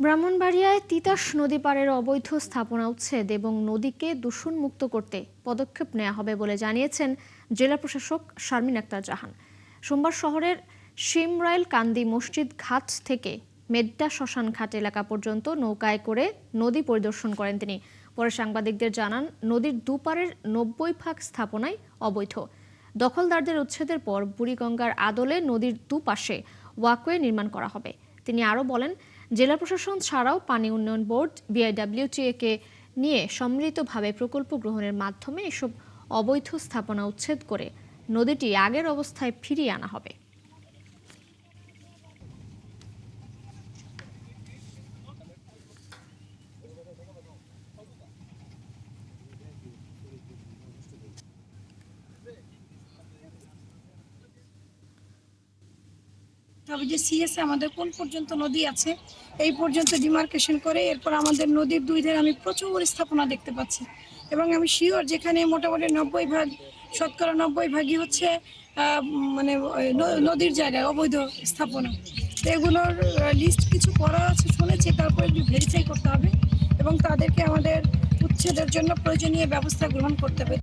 ব্রাহ্মণবাড়িয়ায় তিতাস নদী পাড়ের অবৈধ স্থাপনা উচ্ছেদ এবং নদীকে দূষণমুক্ত করতে পদক্ষেপ নেওয়া হবে বলে জানিয়েছেন জেলা প্রশাসক শারমিন আক্তার জাহান। সোমবার শহরের শিমরাইল কান্দি মসজিদ ঘাট থেকে মেড্ডা শ্মশান ঘাট এলাকা পর্যন্ত নৌকায় করে নদী পরিদর্শন করেন তিনি। পরে সাংবাদিকদের জানান, নদীর দুপারের 90% স্থাপনাই অবৈধ। দখলদারদের উচ্ছেদের পর বুড়িগঙ্গার আদলে নদীর দুপাশে ওয়াকওয়ে নির্মাণ করা হবে। তিনি আরও বলেন, জেলা প্রশাসন ছাড়াও পানি উন্নয়ন বোর্ড BIWTA কে নিয়ে সম্মিলিতভাবে প্রকল্প গ্রহণের মাধ্যমে এসব অবৈধ স্থাপনা উচ্ছেদ করে নদীটি আগের অবস্থায় ফিরিয়ে আনা হবে। তবে যে সিএসএ আমাদের কোন পর্যন্ত নদী আছে এই পর্যন্ত ডিমার্কেশন করে, এরপর আমাদের নদীর দুই ধারে আমি প্রচুর স্থাপনা দেখতে পাচ্ছি এবং আমি শিওর যেখানে মোটামুটি 90% হচ্ছে মানে নদীর জায়গায় অবৈধ স্থাপনা। এগুলোর লিস্ট কিছু করা আছে শুনেছি, তারপরে ভেরিফাই করতে হবে এবং তাদেরকে আমাদের উচ্ছেদের জন্য প্রয়োজনীয় ব্যবস্থা গ্রহণ করতে হবে।